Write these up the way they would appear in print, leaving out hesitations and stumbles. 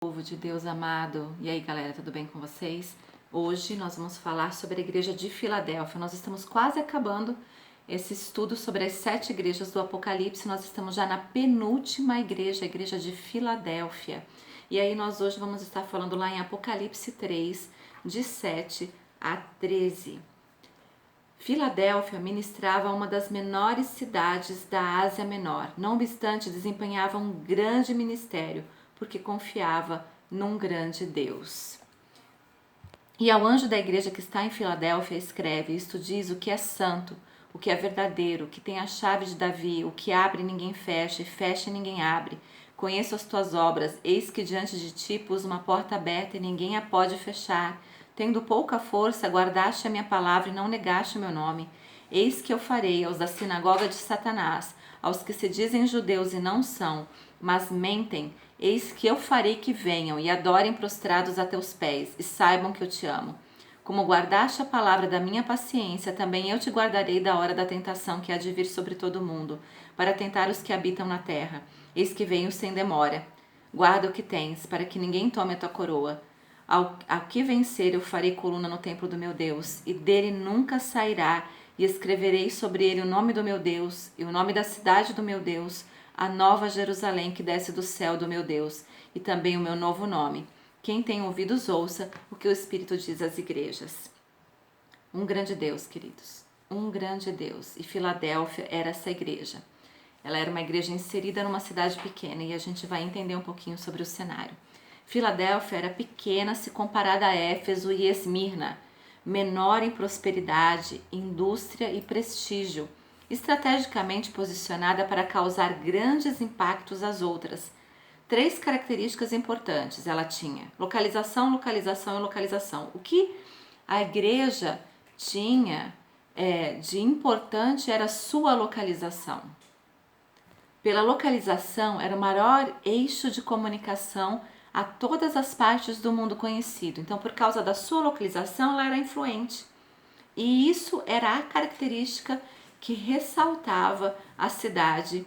Povo de Deus amado, e aí galera, tudo bem com vocês? Hoje nós vamos falar sobre a igreja de Filadélfia. Nós estamos quase acabando esse estudo sobre as 7 igrejas do Apocalipse. Nós estamos já na penúltima igreja, a igreja de Filadélfia. E aí nós hoje vamos estar falando lá em Apocalipse 3, de 7 a 13. Filadélfia ministrava uma das menores cidades da Ásia Menor. Não obstante, desempenhava um grande ministério, porque confiava num grande Deus. E ao anjo da igreja que está em Filadélfia escreve: isto diz o que é santo, o que é verdadeiro, o que tem a chave de Davi, o que abre e ninguém fecha, e fecha e ninguém abre. Conheço as tuas obras, eis que diante de ti pus uma porta aberta e ninguém a pode fechar. Tendo pouca força, guardaste a minha palavra e não negaste o meu nome. Eis que eu farei aos da sinagoga de Satanás, aos que se dizem judeus e não são, mas mentem, eis que eu farei que venham e adorem prostrados a teus pés, e saibam que eu te amo. Como guardaste a palavra da minha paciência, também eu te guardarei da hora da tentação que há de vir sobre todo o mundo, para tentar os que habitam na terra. Eis que venho sem demora. Guarda o que tens, para que ninguém tome a tua coroa. Ao que vencer, eu farei coluna no templo do meu Deus, e dele nunca sairá, e escreverei sobre ele o nome do meu Deus, e o nome da cidade do meu Deus, a nova Jerusalém que desce do céu do meu Deus, e também o meu novo nome. Quem tem ouvidos, ouça o que o Espírito diz às igrejas. Um grande Deus, queridos, um grande Deus. E Filadélfia era essa igreja. Ela era uma igreja inserida numa cidade pequena, e a gente vai entender um pouquinho sobre o cenário. Filadélfia era pequena se comparada a Éfeso e Esmirna, menor em prosperidade, indústria e prestígio, estrategicamente posicionada para causar grandes impactos às outras. 3 características importantes ela tinha: localização, localização e localização. O que a igreja tinha de importante era a sua localização. Pela localização, era o maior eixo de comunicação a todas as partes do mundo conhecido. Então, por causa da sua localização, ela era influente. E isso era a característica que ressaltava a cidade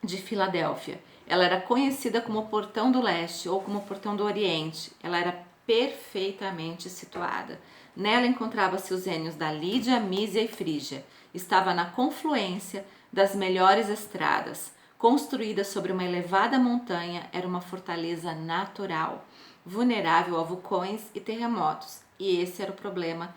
de Filadélfia. Ela era conhecida como o Portão do Leste ou como o Portão do Oriente. Ela era perfeitamente situada. Nela encontrava-se os reinos da Lídia, Mísia e Frígia. Estava na confluência das melhores estradas. Construída sobre uma elevada montanha, era uma fortaleza natural, vulnerável a vulcões e terremotos. E esse era o problema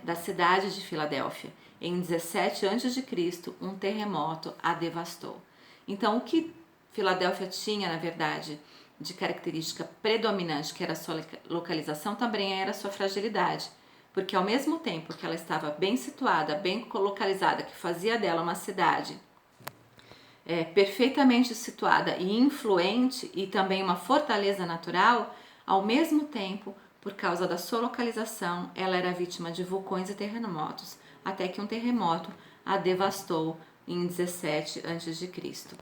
da cidade de Filadélfia. Em 17 a.C., um terremoto a devastou. Então, o que Filadélfia tinha, na verdade, de característica predominante, que era a sua localização, também era a sua fragilidade. Porque ao mesmo tempo que ela estava bem situada, bem localizada, que fazia dela uma cidade perfeitamente situada e influente e também uma fortaleza natural, ao mesmo tempo, por causa da sua localização, ela era vítima de vulcões e terremotos, até que um terremoto a devastou em 17 a.C.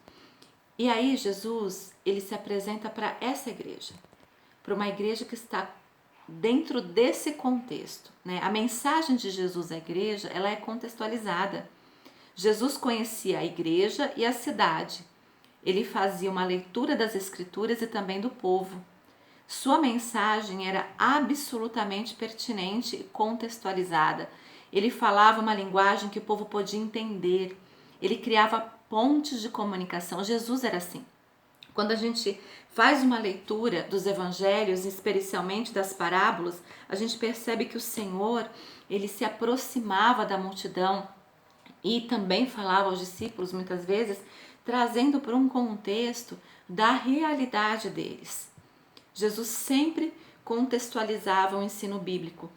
E aí Jesus, ele se apresenta para essa igreja, para uma igreja que está dentro desse contexto, né? A mensagem de Jesus à igreja, ela é contextualizada. Jesus conhecia a igreja e a cidade. Ele fazia uma leitura das escrituras e também do povo. Sua mensagem era absolutamente pertinente e contextualizada. Ele falava uma linguagem que o povo podia entender. Ele criava pontes de comunicação. Jesus era assim. Quando a gente faz uma leitura dos evangelhos, especialmente das parábolas, a gente percebe que o Senhor, ele se aproximava da multidão e também falava aos discípulos muitas vezes, trazendo para um contexto da realidade deles. Jesus sempre contextualizava o ensino bíblico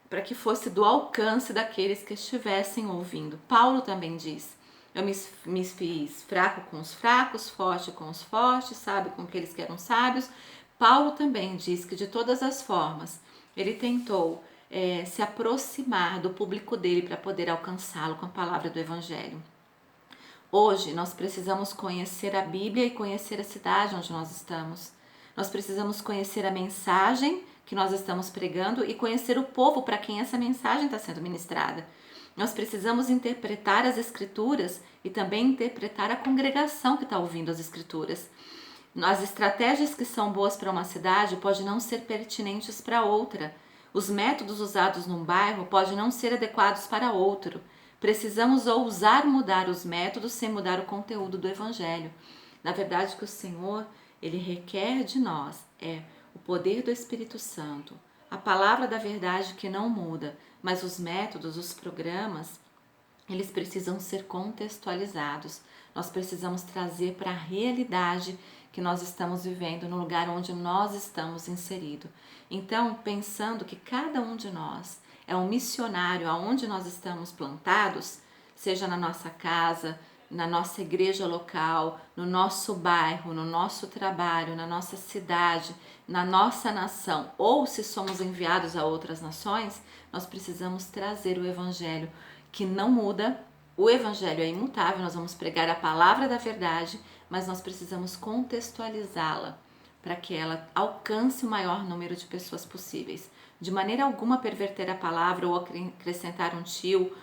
para que fosse do alcance daqueles que estivessem ouvindo. Paulo também diz: eu me fiz fraco com os fracos, forte com os fortes, sábio com aqueles que eram sábios. Paulo também diz que de todas as formas ele tentou se aproximar do público dele para poder alcançá-lo com a palavra do Evangelho. Hoje nós precisamos conhecer a Bíblia e conhecer a cidade onde nós estamos. Nós precisamos conhecer a mensagem que nós estamos pregando e conhecer o povo para quem essa mensagem está sendo ministrada. Nós precisamos interpretar as escrituras e também interpretar a congregação que está ouvindo as escrituras. As estratégias que são boas para uma cidade podem não ser pertinentes para outra. Os métodos usados num bairro podem não ser adequados para outro. Precisamos ousar mudar os métodos sem mudar o conteúdo do Evangelho. Na verdade, o que o Senhor ele requer de nós é o poder do Espírito Santo, a palavra da verdade que não muda, mas os métodos, os programas, eles precisam ser contextualizados. Nós precisamos trazer para a realidade que nós estamos vivendo, no lugar onde nós estamos inseridos. Então, pensando que cada um de nós é um missionário aonde nós estamos plantados, seja na nossa casa, na nossa igreja local, no nosso bairro, no nosso trabalho, na nossa cidade, na nossa nação, ou se somos enviados a outras nações, nós precisamos trazer o Evangelho que não muda. O Evangelho é imutável, nós vamos pregar a palavra da verdade, mas nós precisamos contextualizá-la para que ela alcance o maior número de pessoas possíveis. De maneira alguma perverter a palavra ou acrescentar um tio,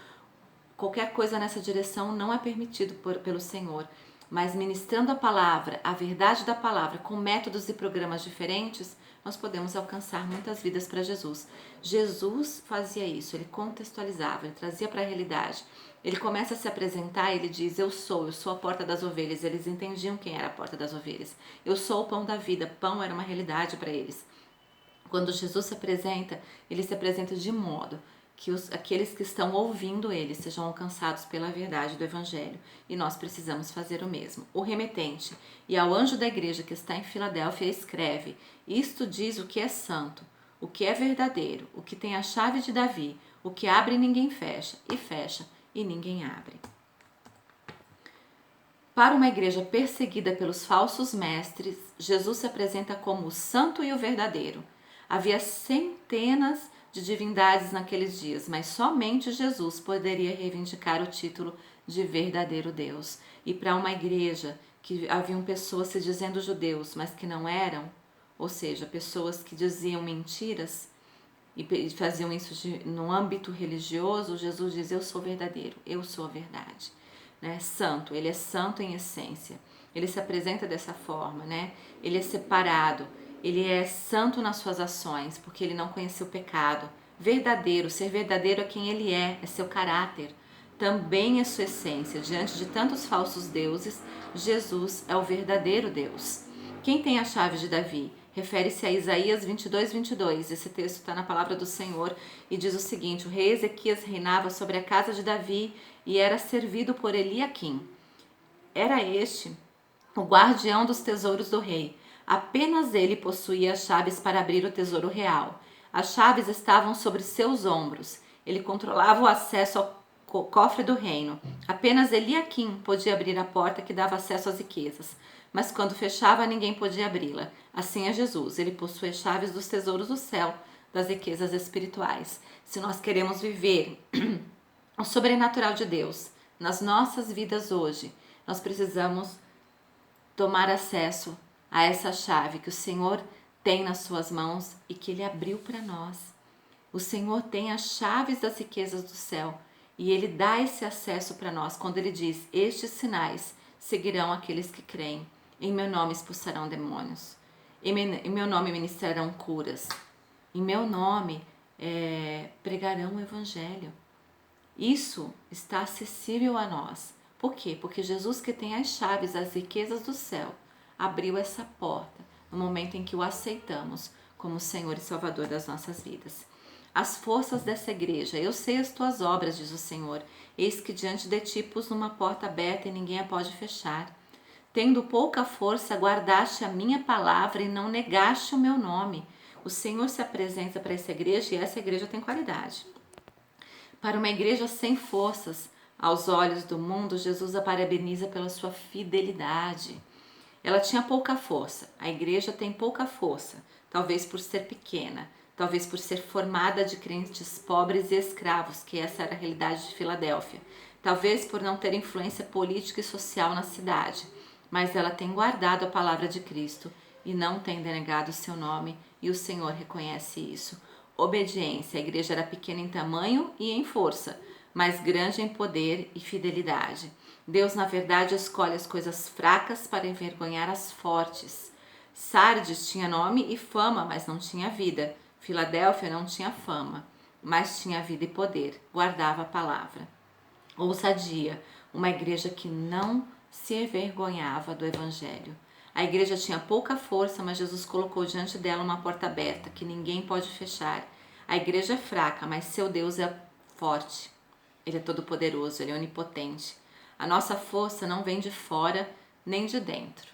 qualquer coisa nessa direção não é permitido pelo Senhor. Mas ministrando a palavra, a verdade da palavra, com métodos e programas diferentes, nós podemos alcançar muitas vidas para Jesus. Jesus fazia isso, ele contextualizava, ele trazia para a realidade. Ele começa a se apresentar, ele diz, eu sou a porta das ovelhas. Eles entendiam quem era a porta das ovelhas. Eu sou o pão da vida, pão era uma realidade para eles. Quando Jesus se apresenta, ele se apresenta de modo que aqueles que estão ouvindo ele sejam alcançados pela verdade do Evangelho. E nós precisamos fazer o mesmo. O remetente, e ao anjo da igreja que está em Filadélfia escreve, isto diz o que é santo, o que é verdadeiro, o que tem a chave de Davi, o que abre e ninguém fecha, e ninguém abre. Para uma igreja perseguida pelos falsos mestres, Jesus se apresenta como o santo e o verdadeiro. Havia centenas de divindades naqueles dias, mas somente Jesus poderia reivindicar o título de verdadeiro Deus. E para uma igreja que haviam pessoas se dizendo judeus, mas que não eram, ou seja, pessoas que diziam mentiras e faziam isso no âmbito religioso, Jesus diz, eu sou verdadeiro, eu sou a verdade. Né? Santo, ele é santo em essência. Ele se apresenta dessa forma, né? Ele é separado, ele é santo nas suas ações, porque ele não conheceu o pecado. Verdadeiro, ser verdadeiro é quem ele é seu caráter, também é sua essência. Diante de tantos falsos deuses, Jesus é o verdadeiro Deus. Quem tem a chave de Davi? Refere-se a Isaías 22:22. Esse texto está na palavra do Senhor e diz o seguinte: o rei Ezequias reinava sobre a casa de Davi e era servido por Eliaquim. Era este o guardião dos tesouros do rei. Apenas ele possuía as chaves para abrir o tesouro real. As chaves estavam sobre seus ombros. Ele controlava o acesso ao cofre do reino. Apenas Eliaquim podia abrir a porta que dava acesso às riquezas. Mas quando fechava, ninguém podia abri-la. Assim é Jesus. Ele possui as chaves dos tesouros do céu, das riquezas espirituais. Se nós queremos viver o sobrenatural de Deus nas nossas vidas hoje, nós precisamos tomar acesso a essa chave que o Senhor tem nas suas mãos e que Ele abriu para nós. O Senhor tem as chaves das riquezas do céu e Ele dá esse acesso para nós quando Ele diz, estes sinais seguirão aqueles que creem. Em meu nome expulsarão demônios. Em meu nome ministrarão curas. Em meu nome pregarão o Evangelho. Isso está acessível a nós. Por quê? Porque Jesus, que tem as chaves das riquezas do céu, abriu essa porta no momento em que o aceitamos como Senhor e Salvador das nossas vidas. As forças dessa igreja, eu sei as tuas obras, diz o Senhor. Eis que diante de ti pus uma porta aberta e ninguém a pode fechar. Tendo pouca força, guardaste a minha palavra e não negaste o meu nome. O Senhor se apresenta para essa igreja e essa igreja tem qualidade. Para uma igreja sem forças, aos olhos do mundo, Jesus a parabeniza pela sua fidelidade. Ela tinha pouca força, a igreja tem pouca força, talvez por ser pequena, talvez por ser formada de crentes pobres e escravos, que essa era a realidade de Filadélfia, talvez por não ter influência política e social na cidade, mas ela tem guardado a palavra de Cristo e não tem denegado o seu nome, e o Senhor reconhece isso. Obediência, a igreja era pequena em tamanho e em força, mas grande em poder e fidelidade. Deus, na verdade, escolhe as coisas fracas para envergonhar as fortes. Sardes tinha nome e fama, mas não tinha vida. Filadélfia não tinha fama, mas tinha vida e poder. Guardava a palavra. Ousadia, uma igreja que não se envergonhava do evangelho. A igreja tinha pouca força, mas Jesus colocou diante dela uma porta aberta que ninguém pode fechar. A igreja é fraca, mas seu Deus é forte. Ele é todo poderoso, ele é onipotente. A nossa força não vem de fora nem de dentro,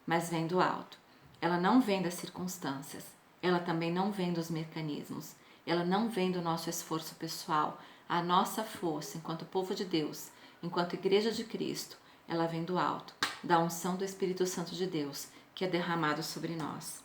mas vem do alto. Ela não vem das circunstâncias, ela também não vem dos mecanismos, ela não vem do nosso esforço pessoal. A nossa força, enquanto povo de Deus, enquanto igreja de Cristo, ela vem do alto, da unção do Espírito Santo de Deus, que é derramado sobre nós.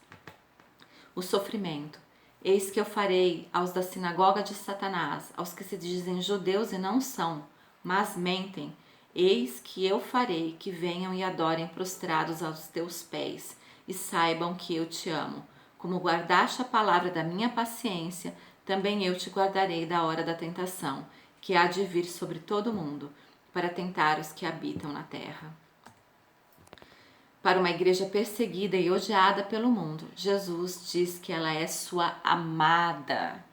O sofrimento. Eis que eu farei aos da sinagoga de Satanás, aos que se dizem judeus e não são, mas mentem. Eis que eu farei que venham e adorem prostrados aos teus pés, e saibam que eu te amo. Como guardaste a palavra da minha paciência, também eu te guardarei da hora da tentação, que há de vir sobre todo o mundo, para tentar os que habitam na terra. Para uma igreja perseguida e odiada pelo mundo, Jesus diz que ela é sua amada.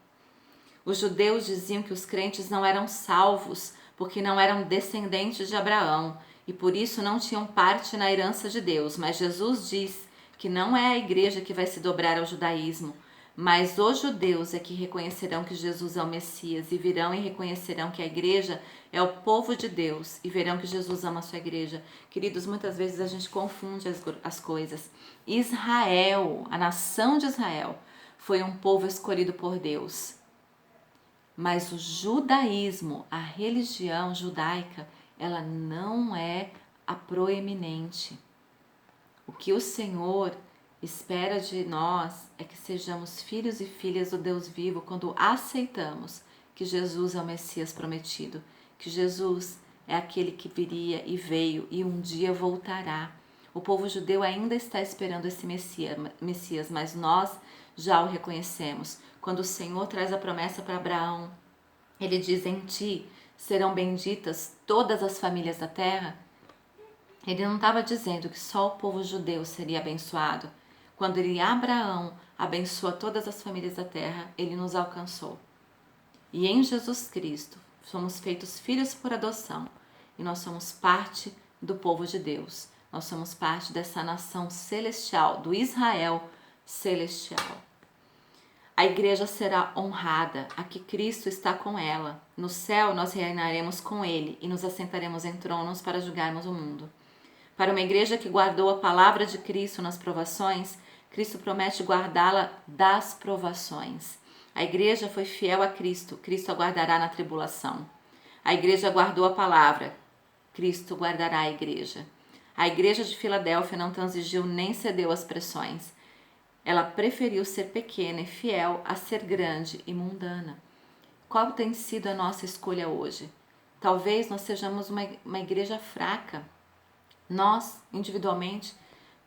Os judeus diziam que os crentes não eram salvos porque não eram descendentes de Abraão e por isso não tinham parte na herança de Deus. Mas Jesus diz que não é a igreja que vai se dobrar ao judaísmo, mas os judeus é que reconhecerão que Jesus é o Messias e virão e reconhecerão que a igreja é o povo de Deus e verão que Jesus ama a sua igreja. Queridos, muitas vezes a gente confunde as coisas. Israel, a nação de Israel, foi um povo escolhido por Deus. Mas o judaísmo, a religião judaica, ela não é a proeminente. O que o Senhor espera de nós é que sejamos filhos e filhas do Deus vivo quando aceitamos que Jesus é o Messias prometido, que Jesus é aquele que viria e veio e um dia voltará. O povo judeu ainda está esperando esse Messias, mas nós já o reconhecemos. Quando o Senhor traz a promessa para Abraão, ele diz: em ti serão benditas todas as famílias da terra. Ele não estava dizendo que só o povo judeu seria abençoado. Quando ele, Abraão, abençoa todas as famílias da terra, ele nos alcançou. E em Jesus Cristo, somos feitos filhos por adoção. E nós somos parte do povo de Deus. Nós somos parte dessa nação celestial, do Israel celestial. A igreja será honrada, aqui Cristo está com ela. No céu nós reinaremos com ele e nos assentaremos em tronos para julgarmos o mundo. Para uma igreja que guardou a palavra de Cristo nas provações, Cristo promete guardá-la das provações. A igreja foi fiel a Cristo, Cristo a guardará na tribulação. A igreja guardou a palavra, Cristo guardará a igreja. A igreja de Filadélfia não transigiu nem cedeu às pressões. Ela preferiu ser pequena e fiel a ser grande e mundana. Qual tem sido a nossa escolha hoje? Talvez nós sejamos uma igreja fraca. Nós, individualmente,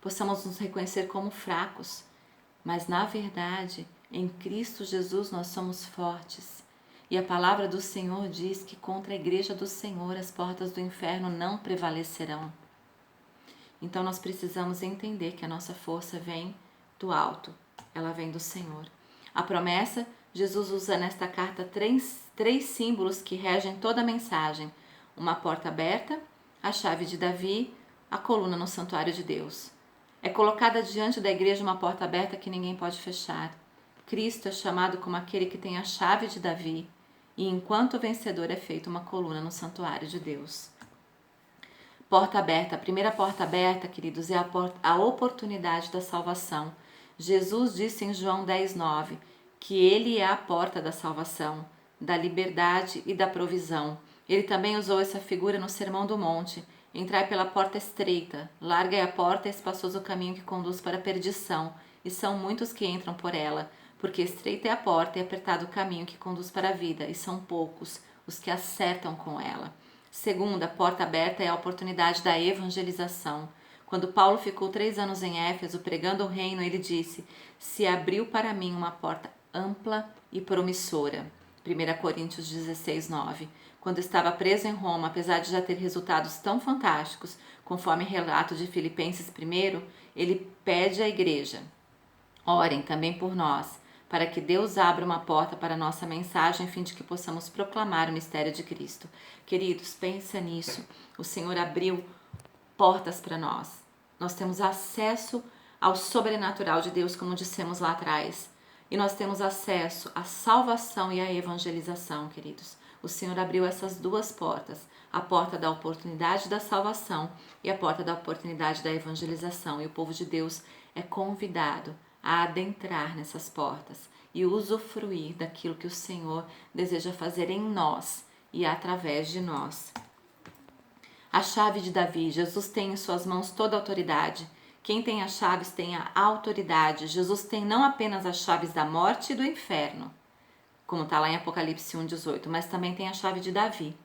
possamos nos reconhecer como fracos, mas na verdade, em Cristo Jesus nós somos fortes. E a palavra do Senhor diz que contra a igreja do Senhor as portas do inferno não prevalecerão. Então nós precisamos entender que a nossa força vem do alto, ela vem do Senhor. A promessa, Jesus usa nesta carta três símbolos que regem toda a mensagem: uma porta aberta, a chave de Davi, a coluna no santuário de Deus. É colocada diante da igreja uma porta aberta que ninguém pode fechar. Cristo é chamado como aquele que tem a chave de Davi, e enquanto vencedor é feita uma coluna no santuário de Deus. Porta aberta, a primeira porta aberta, queridos, é a oportunidade da salvação. Jesus disse em João 10:9 que ele é a porta da salvação, da liberdade e da provisão. Ele também usou essa figura no Sermão do Monte: entrai pela porta estreita, larga é a porta e espaçoso o caminho que conduz para a perdição, e são muitos que entram por ela, porque estreita é a porta e apertado o caminho que conduz para a vida, e são poucos os que acertam com ela. Segunda, porta aberta é a oportunidade da evangelização. Quando Paulo ficou 3 anos em Éfeso pregando o reino, ele disse: se abriu para mim uma porta ampla e promissora. 1 Coríntios 16, 9. Quando estava preso em Roma, apesar de já ter resultados tão fantásticos, conforme relato de Filipenses 1, ele pede à igreja: orem também por nós, para que Deus abra uma porta para a nossa mensagem, a fim de que possamos proclamar o mistério de Cristo. Queridos, pensa nisso. O Senhor abriu portas para nós. Nós temos acesso ao sobrenatural de Deus, como dissemos lá atrás. E nós temos acesso à salvação e à evangelização, queridos. O Senhor abriu essas duas portas, a porta da oportunidade da salvação e a porta da oportunidade da evangelização. E o povo de Deus é convidado a adentrar nessas portas e usufruir daquilo que o Senhor deseja fazer em nós e através de nós. A chave de Davi. Jesus tem em suas mãos toda a autoridade. Quem tem as chaves tem a autoridade. Jesus tem não apenas as chaves da morte e do inferno, como está lá em Apocalipse 1,18, mas também tem a chave de Davi,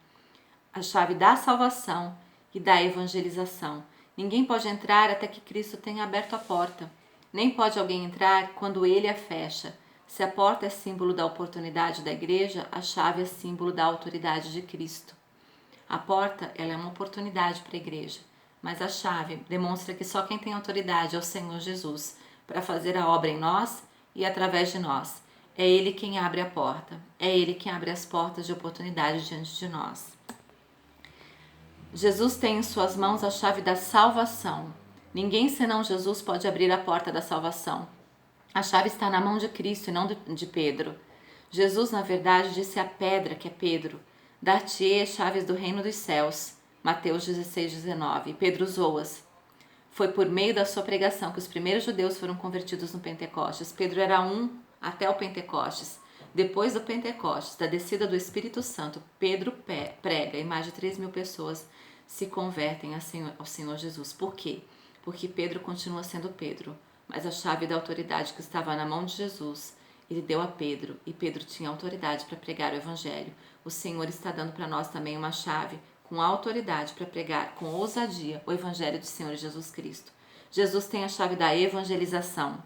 a chave da salvação e da evangelização. Ninguém pode entrar até que Cristo tenha aberto a porta. Nem pode alguém entrar quando ele a fecha. Se a porta é símbolo da oportunidade da igreja, a chave é símbolo da autoridade de Cristo. A porta, ela é uma oportunidade para a igreja, mas a chave demonstra que só quem tem autoridade é o Senhor Jesus para fazer a obra em nós e através de nós. É Ele quem abre a porta, é Ele quem abre as portas de oportunidade diante de nós. Jesus tem em suas mãos a chave da salvação. Ninguém senão Jesus pode abrir a porta da salvação. A chave está na mão de Cristo e não de Pedro. Jesus, na verdade, disse à pedra, que é Pedro: dar-te-ei as chaves do reino dos céus. Mateus 16, 19. E Pedro usou-as. Foi por meio da sua pregação que os primeiros judeus foram convertidos no Pentecostes. Pedro era um até o Pentecostes. Depois do Pentecostes, da descida do Espírito Santo, Pedro prega e mais de 3.000 pessoas se convertem ao Senhor Jesus. Por quê? Porque Pedro continua sendo Pedro, mas a chave da autoridade que estava na mão de Jesus, ele deu a Pedro, e Pedro tinha autoridade para pregar o Evangelho. O Senhor está dando para nós também uma chave com autoridade para pregar com ousadia o Evangelho do Senhor Jesus Cristo. Jesus tem a chave da evangelização.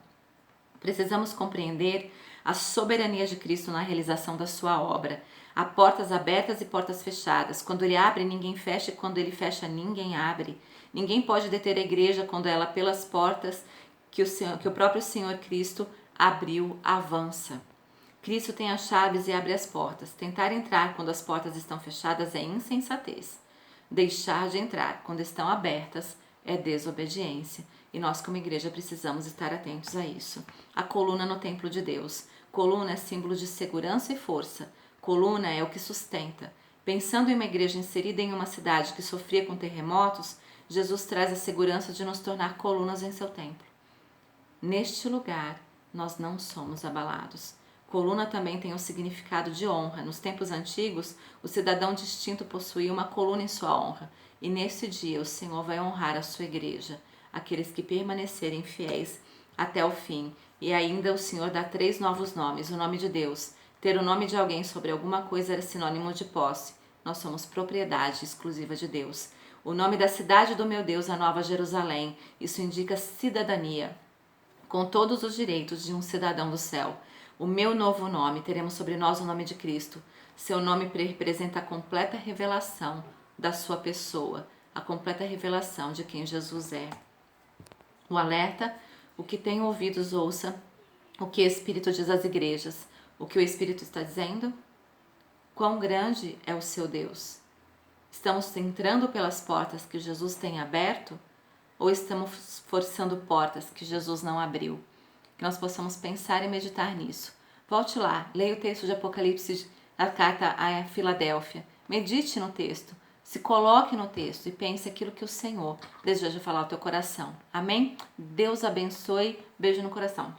Precisamos compreender a soberania de Cristo na realização da sua obra. Há portas abertas e portas fechadas. Quando ele abre, ninguém fecha, e quando ele fecha, ninguém abre. Ninguém pode deter a igreja quando ela, pelas portas que o próprio Senhor Cristo abriu, avança. Cristo tem as chaves e abre as portas. Tentar entrar quando as portas estão fechadas é insensatez. Deixar de entrar quando estão abertas é desobediência. E nós, como igreja, precisamos estar atentos a isso. A coluna no templo de Deus. Coluna é símbolo de segurança e força. Coluna é o que sustenta. Pensando em uma igreja inserida em uma cidade que sofria com terremotos, Jesus traz a segurança de nos tornar colunas em seu templo. Neste lugar, nós não somos abalados. Coluna também tem o significado de honra. Nos tempos antigos, o cidadão distinto possuía uma coluna em sua honra. E nesse dia, o Senhor vai honrar a sua igreja, aqueles que permanecerem fiéis até o fim. E ainda o Senhor dá 3 novos nomes. O nome de Deus. Ter o nome de alguém sobre alguma coisa era sinônimo de posse. Nós somos propriedade exclusiva de Deus. O nome da cidade do meu Deus, a Nova Jerusalém. Isso indica cidadania, com todos os direitos de um cidadão do céu. O meu novo nome, teremos sobre nós o nome de Cristo. Seu nome representa a completa revelação da sua pessoa, a completa revelação de quem Jesus é. O alerta: o que tem ouvidos ouça o que o Espírito diz às igrejas. O que o Espírito está dizendo? Quão grande é o seu Deus? Estamos entrando pelas portas que Jesus tem aberto ou estamos forçando portas que Jesus não abriu? Que nós possamos pensar e meditar nisso. Volte lá, leia o texto de Apocalipse, a carta a Filadélfia. Medite no texto, se coloque no texto e pense aquilo que o Senhor deseja falar ao teu coração. Amém? Deus abençoe. Beijo no coração.